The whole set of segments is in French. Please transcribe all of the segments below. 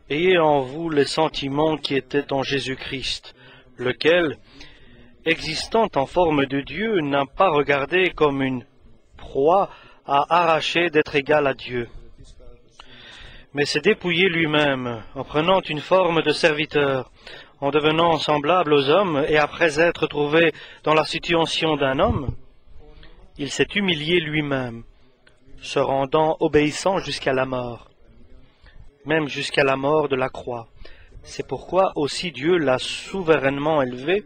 Ayez en vous les sentiments qui étaient en Jésus-Christ, lequel, existant en forme de Dieu, n'a pas regardé comme une proie à arracher d'être égal à Dieu, mais s'est dépouillé lui-même, en prenant une forme de serviteur, en devenant semblable aux hommes, et après être trouvé dans la situation d'un homme, il s'est humilié lui-même, se rendant obéissant jusqu'à la mort, même jusqu'à la mort de la croix. C'est pourquoi aussi Dieu l'a souverainement élevé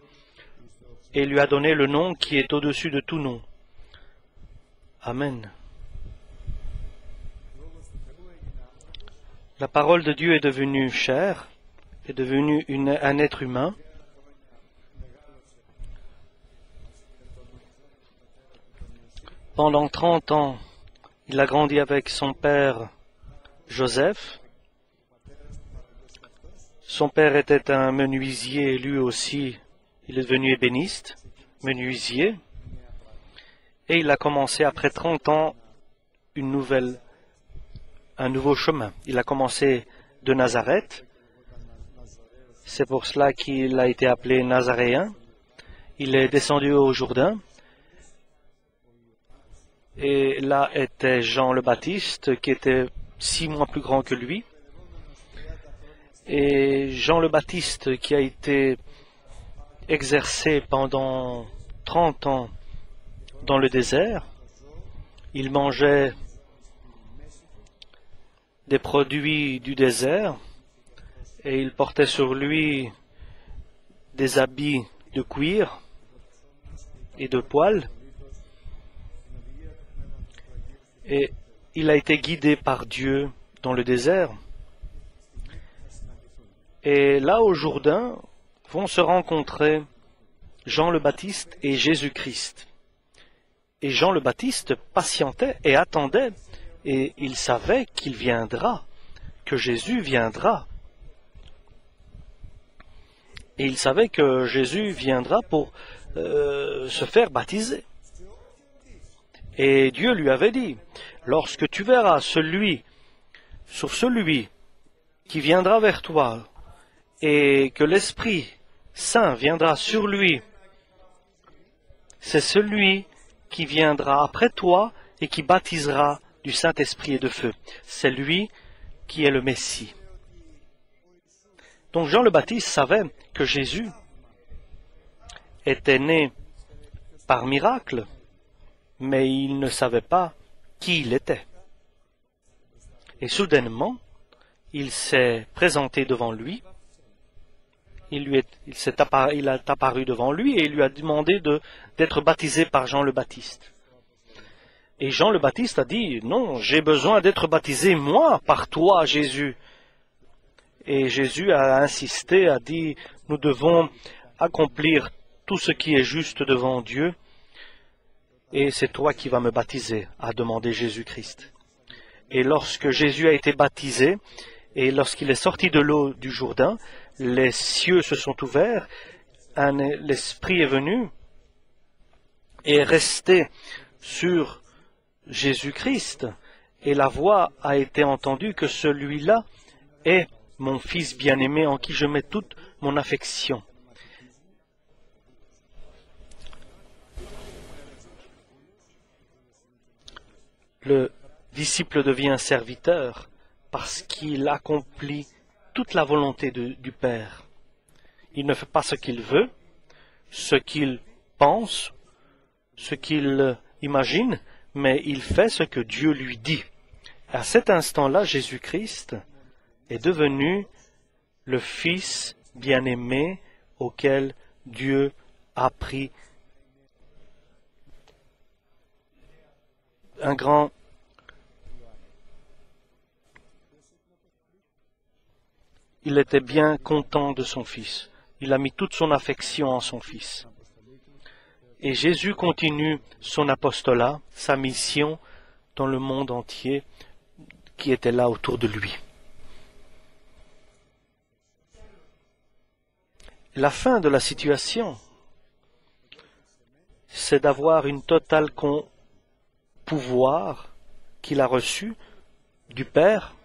et lui a donné le nom qui est au-dessus de tout nom. Amen. La parole de Dieu est devenue chair, est devenue un être humain. Pendant 30 ans, il a grandi avec son père Joseph. Son père était un menuisier, lui aussi, il est devenu ébéniste, menuisier. Et il a commencé après 30 ans un nouveau chemin. Il a commencé de Nazareth. C'est pour cela qu'il a été appelé Nazaréen. Il est descendu au Jourdain. Et là était Jean le Baptiste, qui était 6 mois plus grand que lui. Et Jean le Baptiste, qui a été exercé pendant 30 ans dans le désert, il mangeait des produits du désert et il portait sur lui des habits de cuir et de poil. Et il a été guidé par Dieu dans le désert. Et là, au Jourdain, vont se rencontrer Jean le Baptiste et Jésus-Christ. Et Jean le Baptiste patientait et attendait, et il savait qu'il viendra, que Jésus viendra. Et il savait que Jésus viendra pour se faire baptiser. Et Dieu lui avait dit, lorsque tu verras celui qui viendra vers toi, et que l'Esprit Saint viendra sur lui, c'est celui qui viendra après toi et qui baptisera du Saint-Esprit et de feu. C'est lui qui est le Messie. Donc Jean le Baptiste savait que Jésus était né par miracle, mais il ne savait pas qui il était. Et soudainement, il s'est présenté devant lui, il a apparu devant lui et il lui a demandé d'être baptisé par Jean le Baptiste. Et Jean le Baptiste a dit, non, j'ai besoin d'être baptisé, moi, par toi, Jésus. Et Jésus a insisté, a dit, nous devons accomplir tout ce qui est juste devant Dieu, et c'est toi qui vas me baptiser, a demandé Jésus-Christ. Et lorsque Jésus a été baptisé, et lorsqu'il est sorti de l'eau du Jourdain, les cieux se sont ouverts, l'Esprit est venu et est resté sur Jésus-Christ, et la voix a été entendue que celui-là est mon Fils bien-aimé en qui je mets toute mon affection. Le disciple devient serviteur parce qu'il accomplit toute la volonté du Père. Il ne fait pas ce qu'il veut, ce qu'il pense, ce qu'il imagine, mais il fait ce que Dieu lui dit. À cet instant-là, Jésus-Christ est devenu le Fils bien-aimé auquel Dieu a pris un grand... Il était bien content de son Fils. Il a mis toute son affection en son Fils. Et Jésus continue son apostolat, sa mission dans le monde entier qui était là autour de lui. La fin de la situation, c'est d'avoir une totale pouvoir qu'il a reçu du Père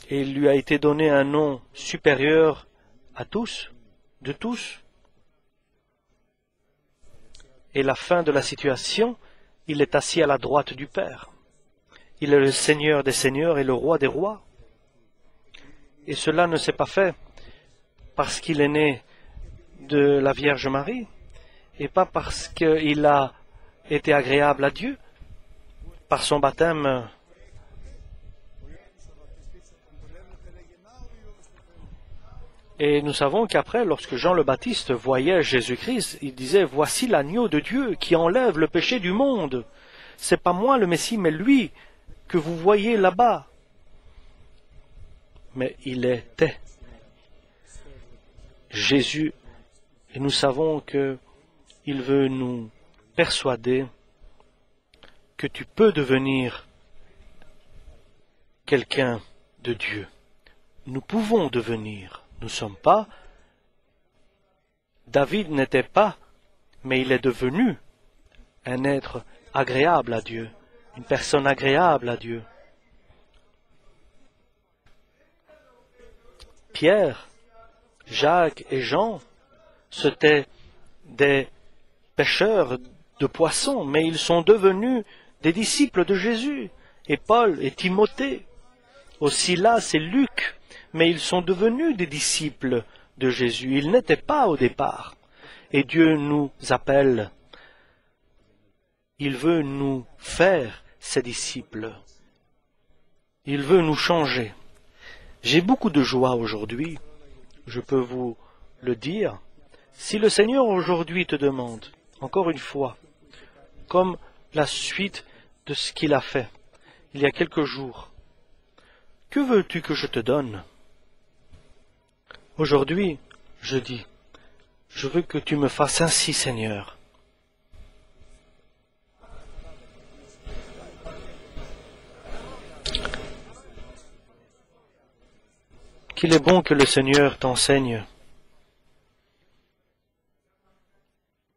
Et il lui a été donné un nom supérieur à tous, de tous. Et la fin de la situation, il est assis à la droite du Père. Il est le Seigneur des seigneurs et le Roi des rois. Et cela ne s'est pas fait parce qu'il est né de la Vierge Marie et pas parce qu'il a été agréable à Dieu par son baptême. Et nous savons qu'après, lorsque Jean le Baptiste voyait Jésus-Christ, il disait « Voici l'agneau de Dieu qui enlève le péché du monde. C'est pas moi le Messie, mais lui que vous voyez là-bas. » Mais il était Jésus, et nous savons qu'il veut nous persuader que tu peux devenir quelqu'un de Dieu. Nous pouvons devenir. Nous ne sommes pas. David n'était pas, mais il est devenu un être agréable à Dieu, une personne agréable à Dieu. Pierre, Jacques et Jean, c'étaient des pêcheurs de poissons, mais ils sont devenus des disciples de Jésus. Et Paul et Timothée, aussi là, c'est Luc, mais ils sont devenus des disciples de Jésus. Ils n'étaient pas au départ. Et Dieu nous appelle. Il veut nous faire ses disciples. Il veut nous changer. J'ai beaucoup de joie aujourd'hui. Je peux vous le dire. Si le Seigneur aujourd'hui te demande, encore une fois, comme la suite de ce qu'il a fait il y a quelques jours, que veux-tu que je te donne? Aujourd'hui, je dis, je veux que tu me fasses ainsi, Seigneur. Qu'il est bon que le Seigneur t'enseigne.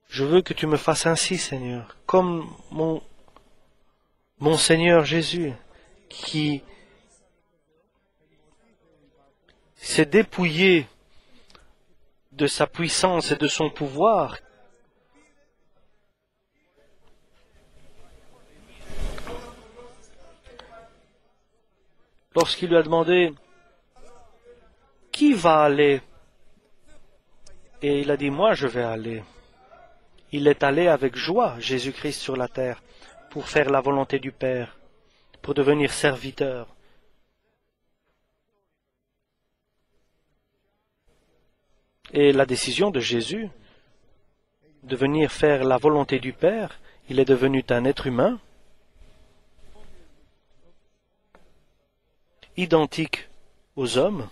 Je veux que tu me fasses ainsi, Seigneur, comme mon Seigneur Jésus, qui s'est dépouillé de sa puissance et de son pouvoir. Lorsqu'il lui a demandé « Qui va aller ?» Et il a dit « Moi, je vais aller. » Il est allé avec joie, Jésus-Christ, sur la terre, pour faire la volonté du Père, pour devenir serviteur. Et la décision de Jésus de venir faire la volonté du Père, il est devenu un être humain, identique aux hommes,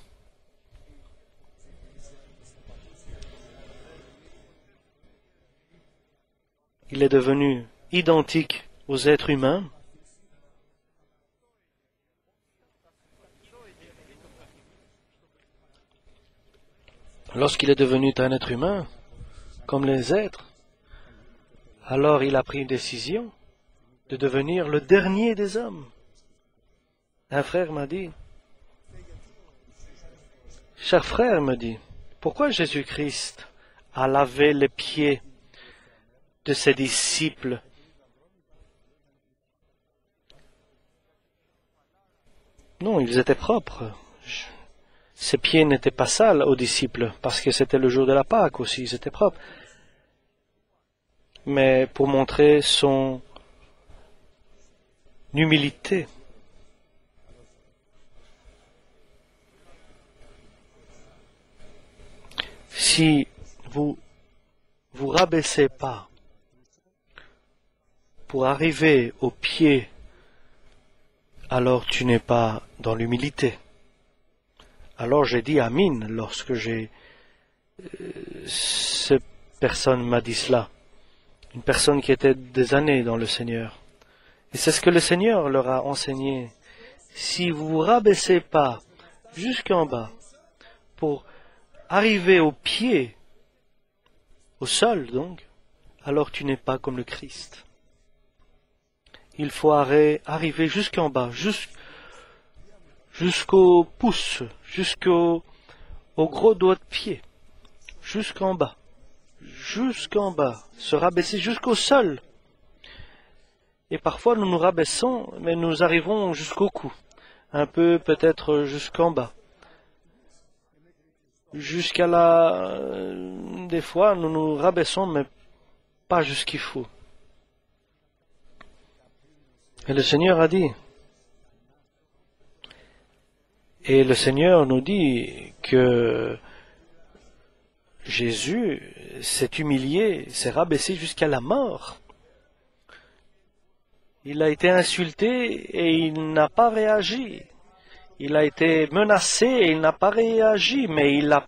il est devenu identique aux êtres humains, lorsqu'il est devenu un être humain, comme les êtres, alors il a pris une décision de devenir le dernier des hommes. Un frère m'a dit, cher frère me dit, pourquoi Jésus-Christ a lavé les pieds de ses disciples? Non, ils étaient propres. Ses pieds n'étaient pas sales aux disciples, parce que c'était le jour de la Pâque aussi, ils étaient propres. Mais pour montrer son humilité. Si vous vous rabaissez pas pour arriver au pied, alors tu n'es pas dans l'humilité. Alors j'ai dit Amin lorsque cette personne m'a dit cela. Une personne qui était des années dans le Seigneur. Et c'est ce que le Seigneur leur a enseigné. Si vous vous rabaissez pas jusqu'en bas pour arriver au pied, au sol donc, alors tu n'es pas comme le Christ. Il faut arriver jusqu'en bas, jusqu'au pouce, au gros doigt de pied, jusqu'en bas, se rabaisser jusqu'au sol. Et parfois nous nous rabaissons, mais nous arrivons jusqu'au cou, un peu peut-être jusqu'en bas. Des fois nous nous rabaissons, mais pas jusqu'il faut. Et le Seigneur a dit, et le Seigneur nous dit que Jésus s'est humilié, s'est rabaissé jusqu'à la mort. Il a été insulté et il n'a pas réagi. Il a été menacé et il n'a pas réagi, mais il a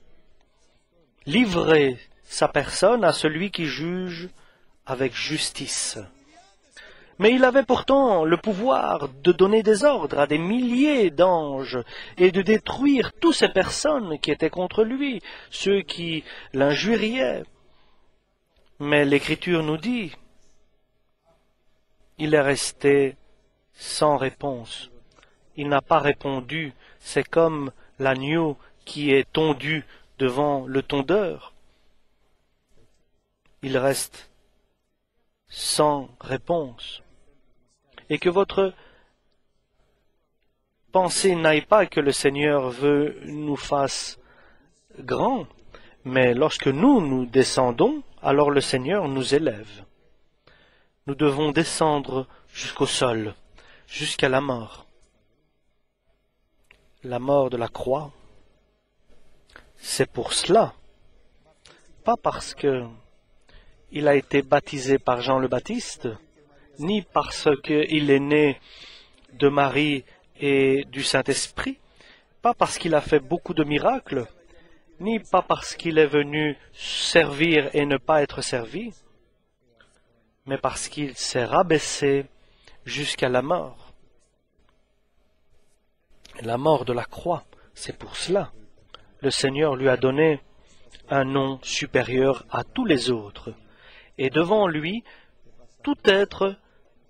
livré sa personne à celui qui juge avec justice. Mais il avait pourtant le pouvoir de donner des ordres à des milliers d'anges et de détruire toutes ces personnes qui étaient contre lui, ceux qui l'injuriaient. Mais l'Écriture nous dit, il est resté sans réponse. Il n'a pas répondu. C'est comme l'agneau qui est tondu devant le tondeur. Il reste sans réponse. Et que votre pensée n'aille pas que le Seigneur veut nous fasse grands, mais lorsque nous descendons, alors le Seigneur nous élève. Nous devons descendre jusqu'au sol, jusqu'à la mort de la croix. C'est pour cela, pas parce que il a été baptisé par Jean le Baptiste, ni parce qu'il est né de Marie et du Saint-Esprit, pas parce qu'il a fait beaucoup de miracles, ni pas parce qu'il est venu servir et ne pas être servi, mais parce qu'il s'est rabaissé jusqu'à la mort. La mort de la croix, c'est pour cela. Le Seigneur lui a donné un nom supérieur à tous les autres. Et devant lui, tout être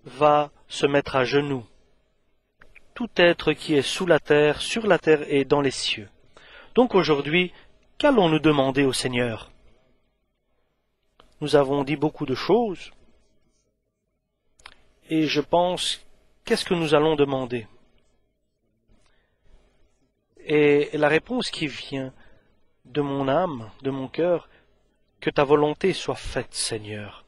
va se mettre à genoux. Tout être qui est sous la terre, sur la terre et dans les cieux. Donc aujourd'hui, qu'allons-nous demander au Seigneur? Nous avons dit beaucoup de choses. Et je pense, qu'est-ce que nous allons demander? Et la réponse qui vient de mon âme, de mon cœur, que ta volonté soit faite, Seigneur.